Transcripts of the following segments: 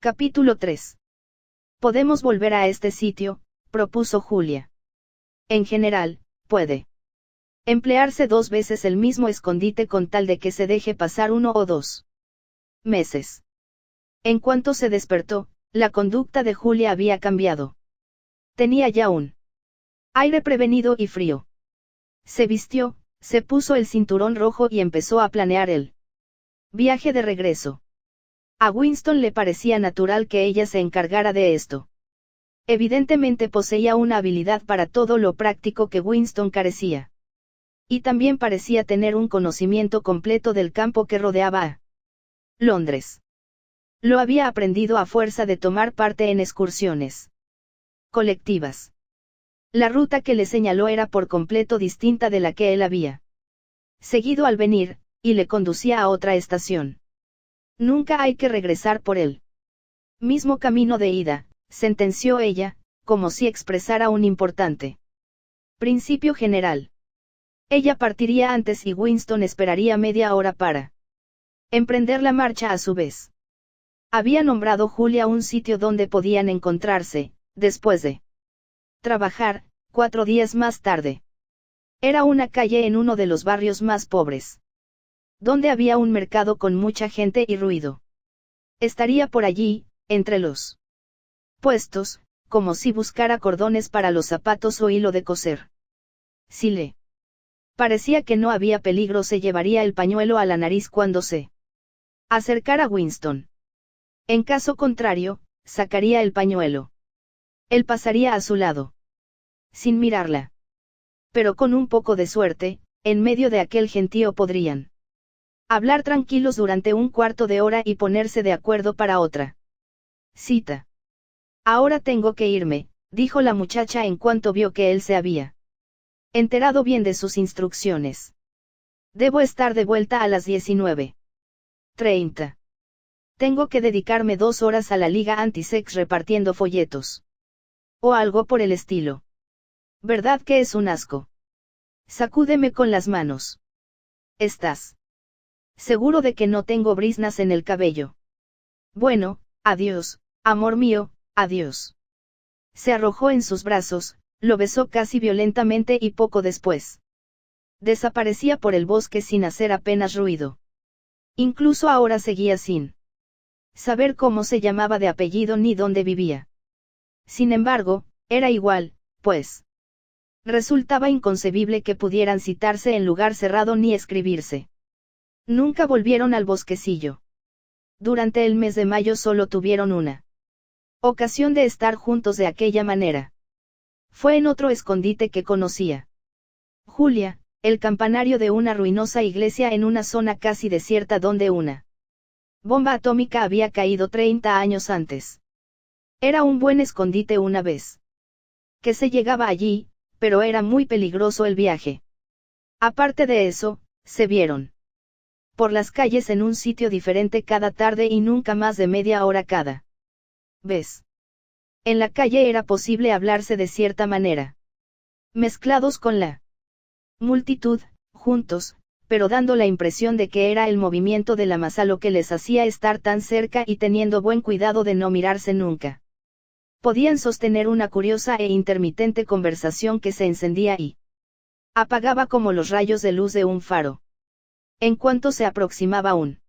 Capítulo 3. Podemos volver a este sitio, propuso Julia. En general, puede emplearse 2 veces el mismo escondite con tal de que se deje pasar 1 o 2 meses. En cuanto se despertó, la conducta de Julia había cambiado. Tenía ya un aire prevenido y frío. Se vistió, se puso el cinturón rojo y empezó a planear el viaje de regreso. A Winston le parecía natural que ella se encargara de esto. Evidentemente poseía una habilidad para todo lo práctico que Winston carecía. Y también parecía tener un conocimiento completo del campo que rodeaba a Londres. Lo había aprendido a fuerza de tomar parte en excursiones colectivas. La ruta que le señaló era por completo distinta de la que él había seguido al venir, y le conducía a otra estación. Nunca hay que regresar por él mismo camino de ida, sentenció ella, como si expresara un importante principio general. Ella partiría antes y Winston esperaría media hora para emprender la marcha a su vez. Había nombrado Julia un sitio donde podían encontrarse, después de trabajar, 4 días más tarde. Era una calle en uno de los barrios más pobres, donde había un mercado con mucha gente y ruido. Estaría por allí, entre los puestos, como si buscara cordones para los zapatos o hilo de coser. Si le parecía que no había peligro, se llevaría el pañuelo a la nariz cuando se acercara a Winston. En caso contrario, sacaría el pañuelo. Él pasaría a su lado, sin mirarla. Pero con un poco de suerte, en medio de aquel gentío podrían hablar tranquilos durante 1/4 de hora y ponerse de acuerdo para otra cita. Ahora tengo que irme, dijo la muchacha en cuanto vio que él se había enterado bien de sus instrucciones. Debo estar de vuelta a las 19:30. Tengo que dedicarme 2 horas a la Liga Antisex repartiendo folletos. O algo por el estilo. ¿Verdad que es un asco? Sacúdeme con las manos. ¿Estás seguro de que no tengo briznas en el cabello? Bueno, adiós, amor mío, adiós. Se arrojó en sus brazos, lo besó casi violentamente y poco después desaparecía por el bosque sin hacer apenas ruido. Incluso ahora seguía sin saber cómo se llamaba de apellido ni dónde vivía. Sin embargo, era igual, pues resultaba inconcebible que pudieran citarse en lugar cerrado ni escribirse. Nunca volvieron al bosquecillo. Durante el mes de mayo solo tuvieron una ocasión de estar juntos de aquella manera. Fue en otro escondite que conocía Julia, el campanario de una ruinosa iglesia en una zona casi desierta donde una bomba atómica había caído 30 años antes. Era un buen escondite una vez que se llegaba allí, pero era muy peligroso el viaje. Aparte de eso, se vieron por las calles en un sitio diferente cada tarde y nunca más de media hora cada vez. En la calle era posible hablarse de cierta manera. Mezclados con la multitud, juntos, pero dando la impresión de que era el movimiento de la masa lo que les hacía estar tan cerca y teniendo buen cuidado de no mirarse nunca. Podían sostener una curiosa e intermitente conversación que se encendía y apagaba como los rayos de luz de un faro. En cuanto se aproximaba un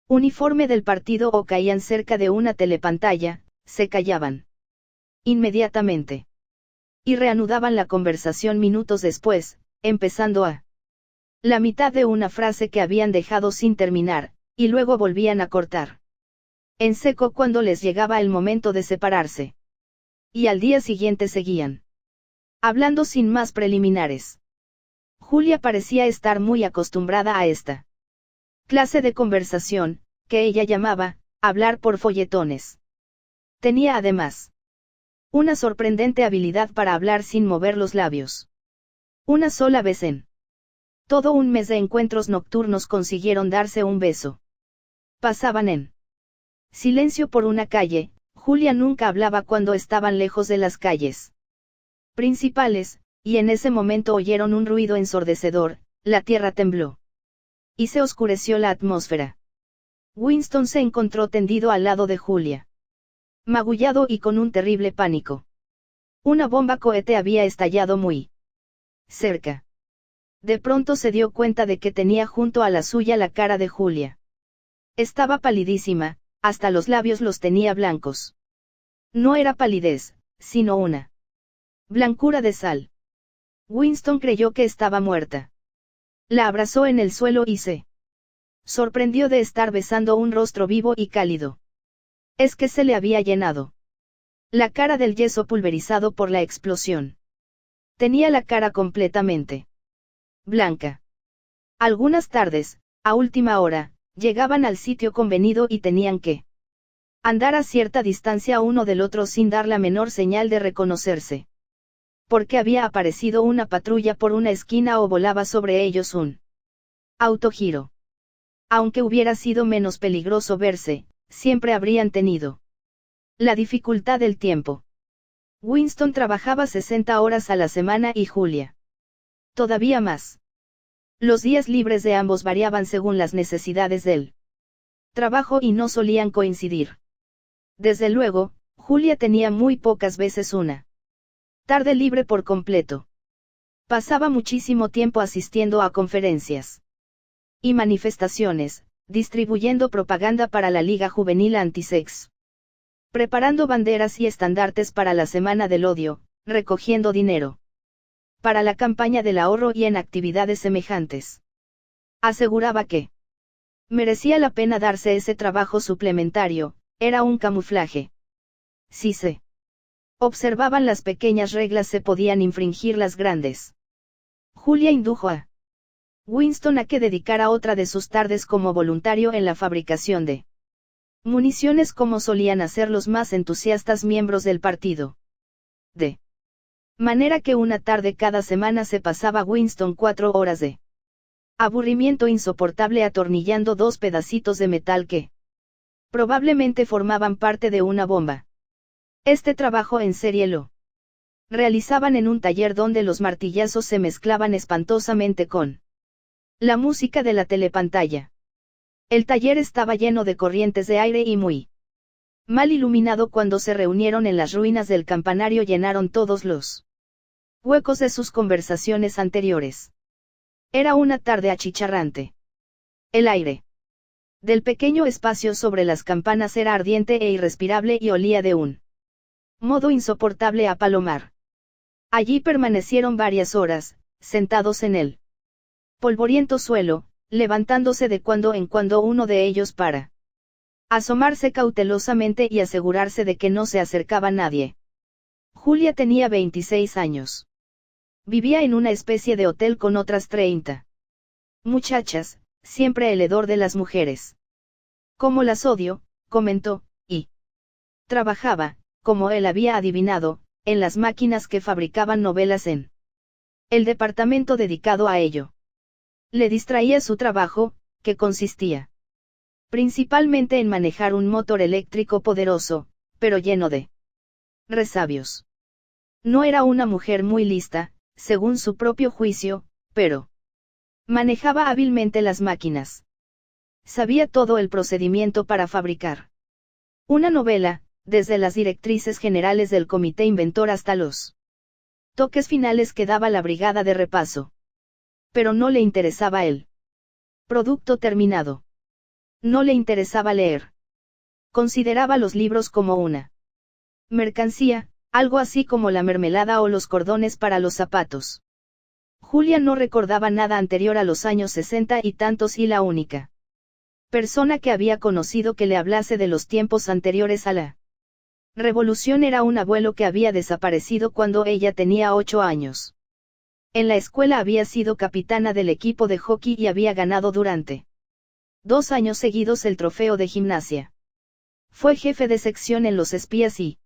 uniforme del partido o caían cerca de una telepantalla, se callaban inmediatamente. Y reanudaban la conversación minutos después, empezando a la mitad de una frase que habían dejado sin terminar, y luego volvían a cortar en seco cuando les llegaba el momento de separarse. Y al día siguiente seguían hablando sin más preliminares. Julia parecía estar muy acostumbrada a esta clase de conversación, que ella llamaba hablar por folletones. Tenía además una sorprendente habilidad para hablar sin mover los labios. Una sola vez en todo un mes de encuentros nocturnos consiguieron darse un beso. Pasaban en silencio por una calle. Julia nunca hablaba cuando estaban lejos de las calles principales, y en ese momento oyeron un ruido ensordecedor, la tierra tembló. Y se oscureció la atmósfera. Winston se encontró tendido al lado de Julia. Magullado y con un terrible pánico. Una bomba cohete había estallado muy cerca. De pronto se dio cuenta de que tenía junto a la suya la cara de Julia. Estaba palidísima, hasta los labios los tenía blancos. No era palidez, sino una blancura de sal. Winston creyó que estaba muerta. La abrazó en el suelo y se sorprendió de estar besando un rostro vivo y cálido. Es que se le había llenado la cara del yeso pulverizado por la explosión. Tenía la cara completamente blanca. Algunas tardes, a última hora, llegaban al sitio convenido y tenían que andar a cierta distancia uno del otro sin dar la menor señal de reconocerse. Porque había aparecido una patrulla por una esquina o volaba sobre ellos un autogiro. Aunque hubiera sido menos peligroso verse, siempre habrían tenido la dificultad del tiempo. Winston trabajaba 60 horas a la semana y Julia todavía más. Los días libres de ambos variaban según las necesidades del trabajo y no solían coincidir. Desde luego, Julia tenía muy pocas veces una tarde libre por completo. Pasaba muchísimo tiempo asistiendo a conferencias y manifestaciones, distribuyendo propaganda para la Liga Juvenil Antisex, preparando banderas y estandartes para la Semana del Odio, recogiendo dinero para la campaña del ahorro y en actividades semejantes. Aseguraba que merecía la pena darse ese trabajo suplementario, era un camuflaje. Si se observaban las pequeñas reglas se podían infringir las grandes. Julia indujo a Winston a que dedicara otra de sus tardes como voluntario en la fabricación de municiones como solían hacer los más entusiastas miembros del partido. De manera que una tarde cada semana se pasaba Winston 4 horas de aburrimiento insoportable atornillando 2 pedacitos de metal que probablemente formaban parte de una bomba. Este trabajo en serie lo realizaban en un taller donde los martillazos se mezclaban espantosamente con la música de la telepantalla. El taller estaba lleno de corrientes de aire y muy mal iluminado. Cuando se reunieron en las ruinas del campanario llenaron todos los huecos de sus conversaciones anteriores. Era una tarde achicharrante. El aire del pequeño espacio sobre las campanas era ardiente e irrespirable y olía de un modo insoportable a palomar. Allí permanecieron varias horas, sentados en el polvoriento suelo, levantándose de cuando en cuando uno de ellos para asomarse cautelosamente y asegurarse de que no se acercaba nadie. Julia tenía 26 años. Vivía en una especie de hotel con otras 30 muchachas, siempre el hedor de las mujeres. Como las odio, comentó, y trabajaba, como él había adivinado, en las máquinas que fabricaban novelas en el departamento dedicado a ello. Le distraía su trabajo, que consistía principalmente en manejar un motor eléctrico poderoso, pero lleno de resabios. No era una mujer muy lista, según su propio juicio, pero manejaba hábilmente las máquinas. Sabía todo el procedimiento para fabricar una novela, desde las directrices generales del comité inventor hasta los toques finales que daba la brigada de repaso. Pero no le interesaba el producto terminado. No le interesaba leer. Consideraba los libros como una mercancía, algo así como la mermelada o los cordones para los zapatos. Julia no recordaba nada anterior a los años 60 y tantos y la única persona que había conocido que le hablase de los tiempos anteriores a la revolución era un abuelo que había desaparecido cuando ella tenía 8 años. En la escuela había sido capitana del equipo de hockey y había ganado durante 2 años seguidos el trofeo de gimnasia. Fue jefe de sección en Los Espías y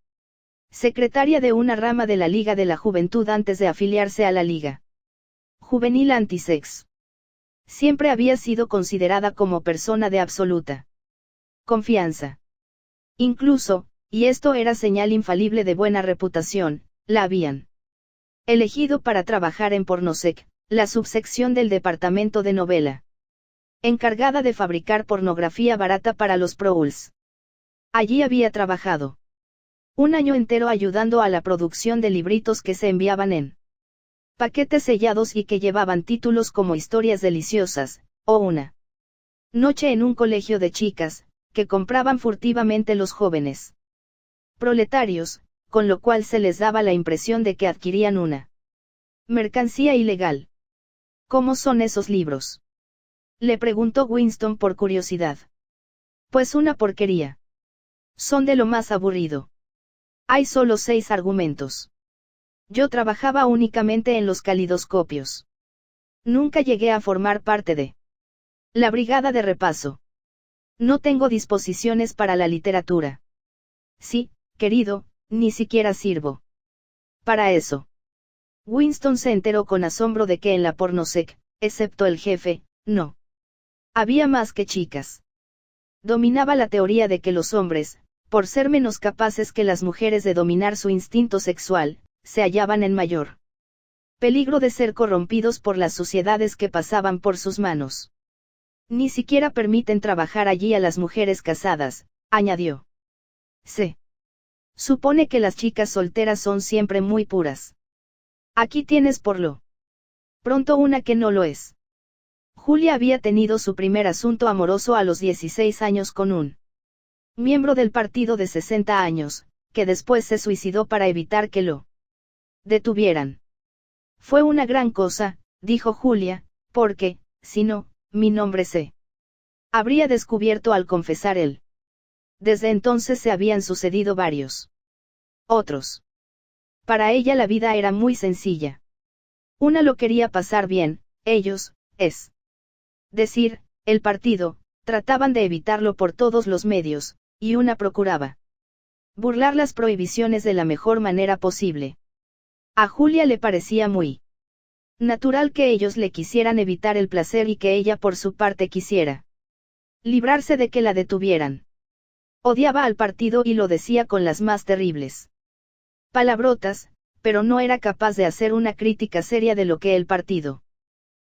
secretaria de una rama de la Liga de la Juventud antes de afiliarse a la Liga Juvenil Antisex. Siempre había sido considerada como persona de absoluta confianza. Incluso, y esto era señal infalible de buena reputación, la habían elegido para trabajar en Pornosec, la subsección del departamento de novela, encargada de fabricar pornografía barata para los Proles. Allí había trabajado Un año entero ayudando a la producción de libritos que se enviaban en paquetes sellados y que llevaban títulos como Historias deliciosas, o Una noche en un colegio de chicas, que compraban furtivamente los jóvenes proletarios, con lo cual se les daba la impresión de que adquirían una mercancía ilegal. ¿Cómo son esos libros?, le preguntó Winston por curiosidad. Pues una porquería. Son de lo más aburrido. Hay solo 6 argumentos. Yo trabajaba únicamente en los calidoscopios. Nunca llegué a formar parte de la brigada de repaso. No tengo disposiciones para la literatura. Sí, querido, ni siquiera sirvo para eso. Winston se enteró con asombro de que en la pornosec, excepto el jefe, no había más que chicas. Dominaba la teoría de que los hombres, por ser menos capaces que las mujeres de dominar su instinto sexual, se hallaban en mayor peligro de ser corrompidos por las suciedades que pasaban por sus manos. Ni siquiera permiten trabajar allí a las mujeres casadas, añadió. Se supone que las chicas solteras son siempre muy puras. Aquí tienes por lo pronto una que no lo es. Julia había tenido su primer asunto amoroso a los 16 años con un miembro del partido de 60 años, que después se suicidó para evitar que lo detuvieran. Fue una gran cosa, dijo Julia, porque, si no, mi nombre se habría descubierto al confesar él. Desde entonces se habían sucedido varios otros. Para ella la vida era muy sencilla. Una lo quería pasar bien, ellos, es decir, el partido, trataban de evitarlo por todos los medios, y una procuraba burlar las prohibiciones de la mejor manera posible. A Julia le parecía muy natural que ellos le quisieran evitar el placer y que ella por su parte quisiera librarse de que la detuvieran. Odiaba al partido y lo decía con las más terribles palabrotas, pero no era capaz de hacer una crítica seria de lo que el partido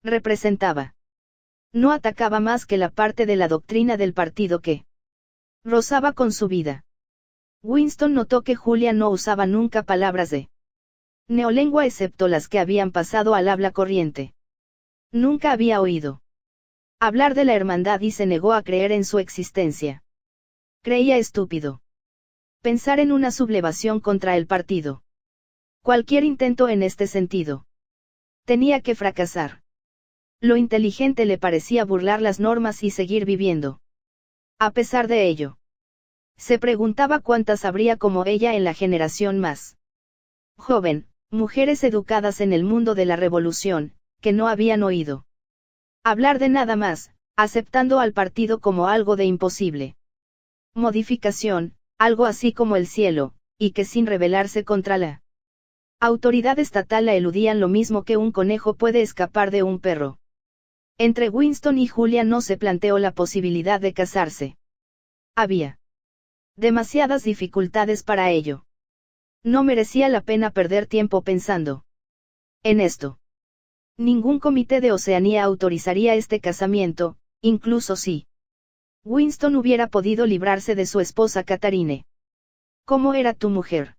representaba. No atacaba más que la parte de la doctrina del partido que rozaba con su vida. Winston notó que Julia no usaba nunca palabras de neolengua excepto las que habían pasado al habla corriente. Nunca había oído hablar de la hermandad y se negó a creer en su existencia. Creía estúpido pensar en una sublevación contra el partido. Cualquier intento en este sentido tenía que fracasar. Lo inteligente le parecía burlar las normas y seguir viviendo. A pesar de ello, se preguntaba cuántas habría como ella en la generación más joven, mujeres educadas en el mundo de la revolución, que no habían oído hablar de nada más, aceptando al partido como algo de imposible modificación, algo así como el cielo, y que sin rebelarse contra la autoridad estatal la eludían lo mismo que un conejo puede escapar de un perro. Entre Winston y Julia no se planteó la posibilidad de casarse. Había demasiadas dificultades para ello. No merecía la pena perder tiempo pensando en esto. Ningún comité de Oceanía autorizaría este casamiento, incluso si Winston hubiera podido librarse de su esposa Catharine. ¿Cómo era tu mujer?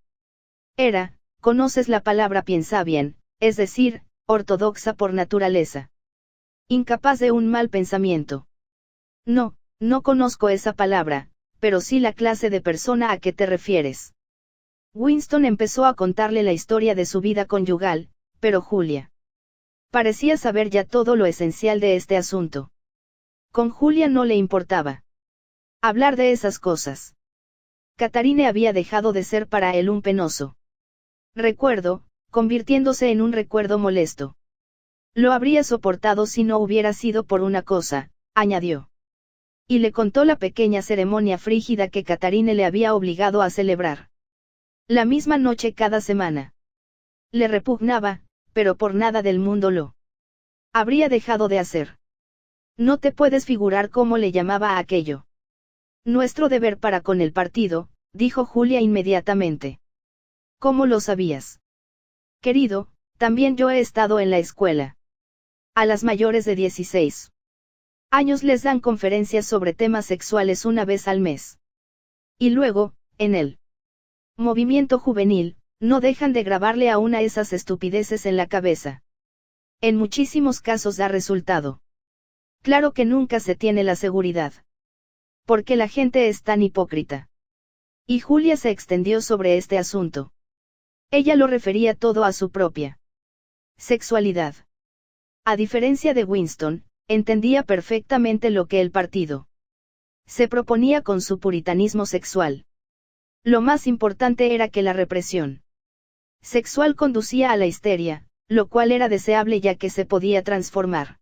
Era, conoces la palabra piensa bien, es decir, ortodoxa por naturaleza. Incapaz de un mal pensamiento. No, no conozco esa palabra, pero sí la clase de persona a que te refieres. Winston empezó a contarle la historia de su vida conyugal, pero Julia parecía saber ya todo lo esencial de este asunto. Con Julia no le importaba hablar de esas cosas. Catharine había dejado de ser para él un penoso recuerdo, convirtiéndose en un recuerdo molesto. Lo habría soportado si no hubiera sido por una cosa, añadió. Y le contó la pequeña ceremonia frígida que Catharine le había obligado a celebrar la misma noche cada semana. Le repugnaba, pero por nada del mundo lo habría dejado de hacer. No te puedes figurar cómo le llamaba a aquello. Nuestro deber para con el partido, dijo Julia inmediatamente. ¿Cómo lo sabías? Querido, también yo he estado en la escuela. A las mayores de 16 años les dan conferencias sobre temas sexuales una vez al mes. Y luego, en el Movimiento juvenil, no dejan de grabarle a una esas estupideces en la cabeza. En muchísimos casos da resultado. Claro que nunca se tiene la seguridad. Porque la gente es tan hipócrita. Y Julia se extendió sobre este asunto. Ella lo refería todo a su propia sexualidad. A diferencia de Winston, entendía perfectamente lo que el partido se proponía con su puritanismo sexual. Lo más importante era que la represión sexual conducía a la histeria, lo cual era deseable ya que se podía transformar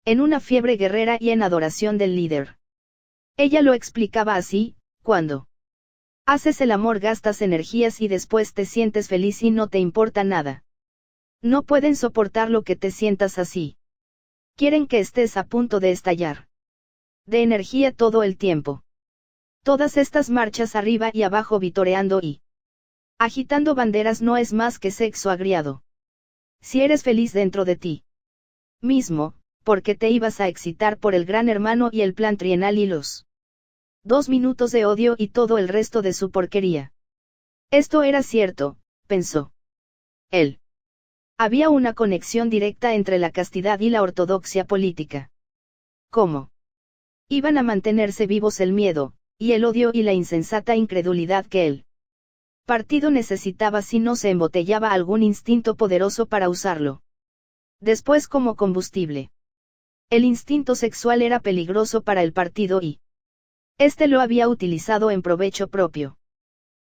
en una fiebre guerrera y en adoración del líder. Ella lo explicaba así: cuando haces el amor gastas energías y después te sientes feliz y no te importa nada. No pueden soportar lo que te sientas así. Quieren que estés a punto de estallar de energía todo el tiempo. Todas estas marchas arriba y abajo vitoreando y agitando banderas no es más que sexo agriado. Si eres feliz dentro de ti mismo, porque te ibas a excitar por el Gran Hermano y el plan trienal y los 2 minutos de odio y todo el resto de su porquería. Esto era cierto, pensó él. Había una conexión directa entre la castidad y la ortodoxia política. ¿Cómo iban a mantenerse vivos el miedo, y el odio y la insensata incredulidad que el partido necesitaba si no se embotellaba algún instinto poderoso para usarlo después como combustible? El instinto sexual era peligroso para el partido y este lo había utilizado en provecho propio.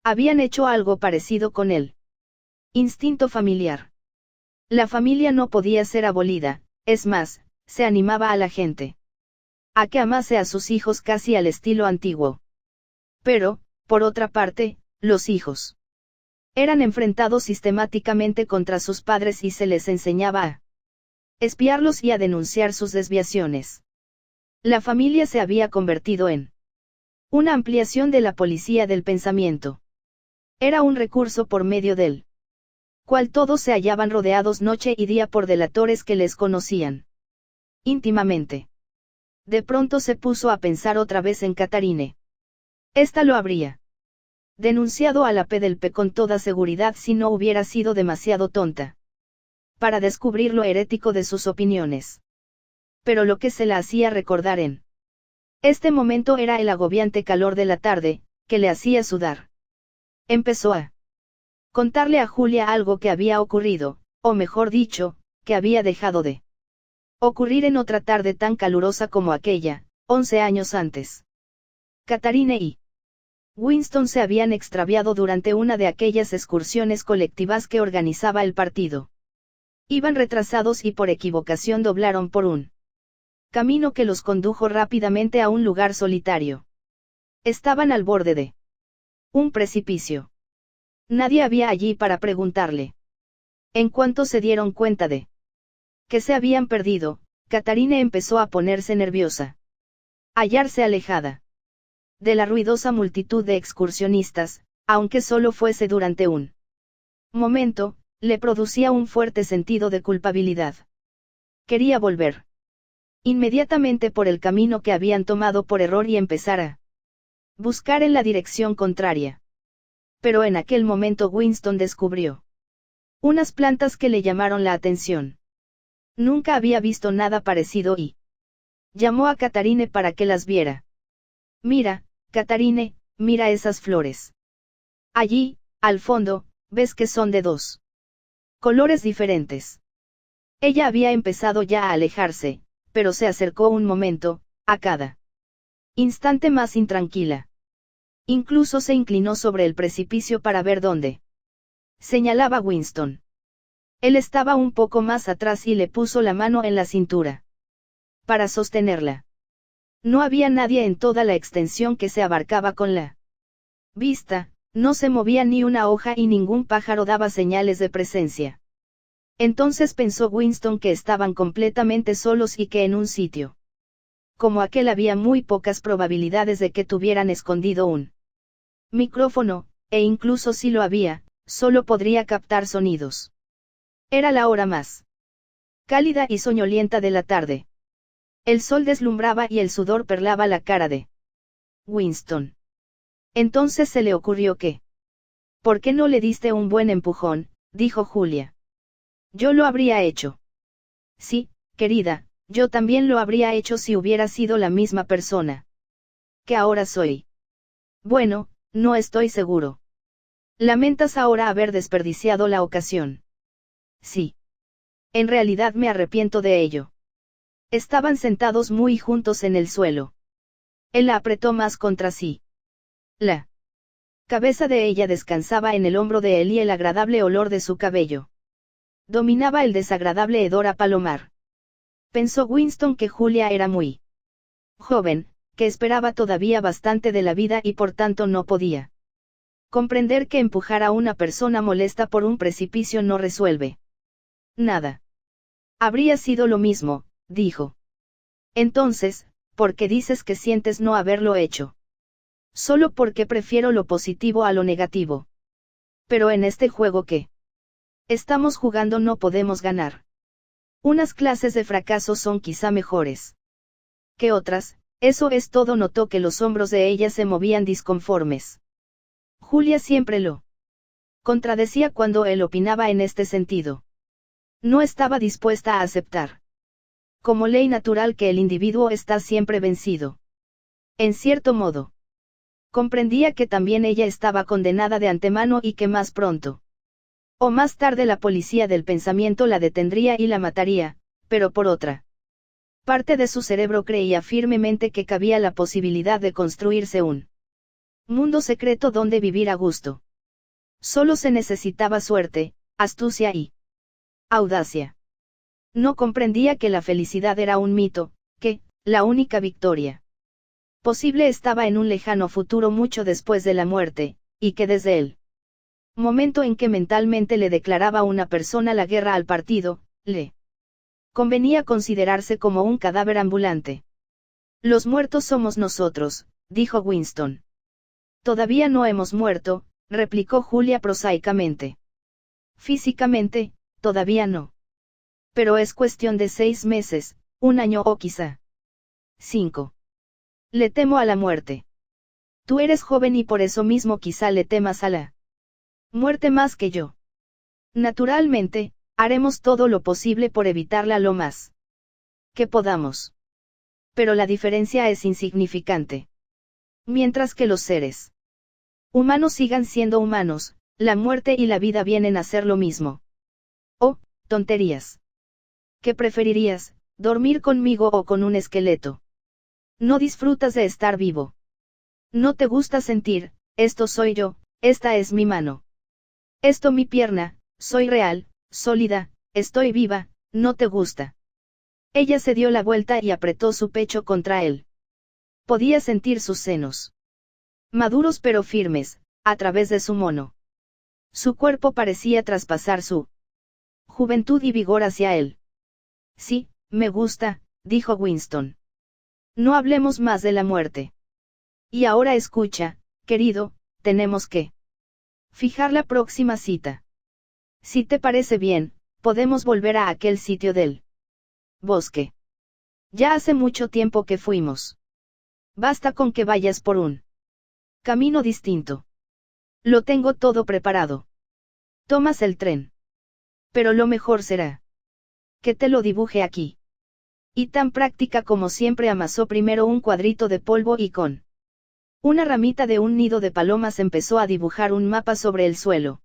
Habían hecho algo parecido con él. Instinto familiar. La familia no podía ser abolida, es más, se animaba a la gente a que amase a sus hijos casi al estilo antiguo. Pero, por otra parte, los hijos eran enfrentados sistemáticamente contra sus padres y se les enseñaba a espiarlos y a denunciar sus desviaciones. La familia se había convertido en una ampliación de la policía del pensamiento. Era un recurso por medio del cual todos se hallaban rodeados noche y día por delatores que les conocían íntimamente. De pronto se puso a pensar otra vez en Catharine. Esta lo habría denunciado a la PDLP con toda seguridad si no hubiera sido demasiado tonta para descubrir lo herético de sus opiniones. Pero lo que se la hacía recordar en este momento era el agobiante calor de la tarde, que le hacía sudar. Empezó a contarle a Julia algo que había ocurrido, o mejor dicho, que había dejado de ocurrir en otra tarde tan calurosa como aquella, 11 años antes. Catharine y Winston se habían extraviado durante una de aquellas excursiones colectivas que organizaba el partido. Iban retrasados y por equivocación doblaron por un camino que los condujo rápidamente a un lugar solitario. Estaban al borde de un precipicio. Nadie había allí para preguntarle. En cuanto se dieron cuenta de que se habían perdido, Catharine empezó a ponerse nerviosa. Hallarse alejada de la ruidosa multitud de excursionistas, aunque solo fuese durante un momento, le producía un fuerte sentido de culpabilidad. Quería volver inmediatamente por el camino que habían tomado por error y empezar a buscar en la dirección contraria. Pero en aquel momento Winston descubrió unas plantas que le llamaron la atención. Nunca había visto nada parecido y llamó a Catharine para que las viera. Mira, Catharine, mira esas flores. Allí, al fondo, ves que son de 2 colores diferentes. Ella había empezado ya a alejarse, pero se acercó un momento, a cada instante más intranquila. Incluso se inclinó sobre el precipicio para ver dónde señalaba Winston. Él estaba un poco más atrás y le puso la mano en la cintura para sostenerla. No había nadie en toda la extensión que se abarcaba con la vista, no se movía ni una hoja y ningún pájaro daba señales de presencia. Entonces pensó Winston que estaban completamente solos y que en un sitio como aquel había muy pocas probabilidades de que tuvieran escondido un micrófono, e incluso si lo había, solo podría captar sonidos. Era la hora más cálida y soñolienta de la tarde. El sol deslumbraba y el sudor perlaba la cara de Winston. Entonces se le ocurrió que ¿Por qué no le diste un buen empujón?, dijo Julia. Yo lo habría hecho. Sí, querida, yo también lo habría hecho si hubiera sido la misma persona que ahora soy. Bueno, no estoy seguro. ¿Lamentas ahora haber desperdiciado la ocasión? Sí. En realidad me arrepiento de ello. Estaban sentados muy juntos en el suelo. Él la apretó más contra sí. La cabeza de ella descansaba en el hombro de él y el agradable olor de su cabello dominaba el desagradable hedor a palomar. Pensó Winston que Julia era muy joven, que esperaba todavía bastante de la vida y por tanto no podía comprender que empujar a una persona molesta por un precipicio no resuelve nada. Habría sido lo mismo, dijo. Entonces, ¿por qué dices que sientes no haberlo hecho? Solo porque prefiero lo positivo a lo negativo. Pero en este juego que estamos jugando no podemos ganar. Unas clases de fracaso son quizá mejores que otras, eso es todo. Notó que los hombros de ella se movían disconformes. Julia siempre lo contradecía cuando él opinaba en este sentido. No estaba dispuesta a aceptar como ley natural que el individuo está siempre vencido. En cierto modo, comprendía que también ella estaba condenada de antemano y que más pronto o más tarde la policía del pensamiento la detendría y la mataría, pero por otra parte de su cerebro creía firmemente que cabía la posibilidad de construirse un mundo secreto donde vivir a gusto. Solo se necesitaba suerte, astucia y audacia. No comprendía que la felicidad era un mito, que la única victoria posible estaba en un lejano futuro mucho después de la muerte, y que desde el momento en que mentalmente le declaraba una persona la guerra al partido, le convenía considerarse como un cadáver ambulante. Los muertos somos nosotros, dijo Winston. Todavía no hemos muerto, replicó Julia prosaicamente. Físicamente, todavía no. Pero es cuestión de 6 meses, 1 año o quizá 5. Le temo a la muerte. Tú eres joven y por eso mismo quizá le temas a la muerte más que yo. Naturalmente, haremos todo lo posible por evitarla lo más que podamos. Pero la diferencia es insignificante. Mientras que los seres humanos sigan siendo humanos, la muerte y la vida vienen a ser lo mismo. Oh, tonterías. ¿Qué preferirías, dormir conmigo o con un esqueleto? No disfrutas de estar vivo. No te gusta sentir, esto soy yo, esta es mi mano. Esto mi pierna, soy real, sólida, estoy viva, no te gusta. Ella se dio la vuelta y apretó su pecho contra él. Podía sentir sus senos maduros pero firmes, a través de su mono. Su cuerpo parecía traspasar su juventud y vigor hacia él. Sí, me gusta, dijo Winston. No hablemos más de la muerte. Y ahora escucha, querido, tenemos que fijar la próxima cita. Si te parece bien, podemos volver a aquel sitio del bosque. Ya hace mucho tiempo que fuimos. Basta con que vayas por un camino distinto. Lo tengo todo preparado. Tomas el tren. Pero lo mejor será que te lo dibuje aquí. Y tan práctica como siempre amasó primero un cuadrito de polvo y con una ramita de un nido de palomas empezó a dibujar un mapa sobre el suelo.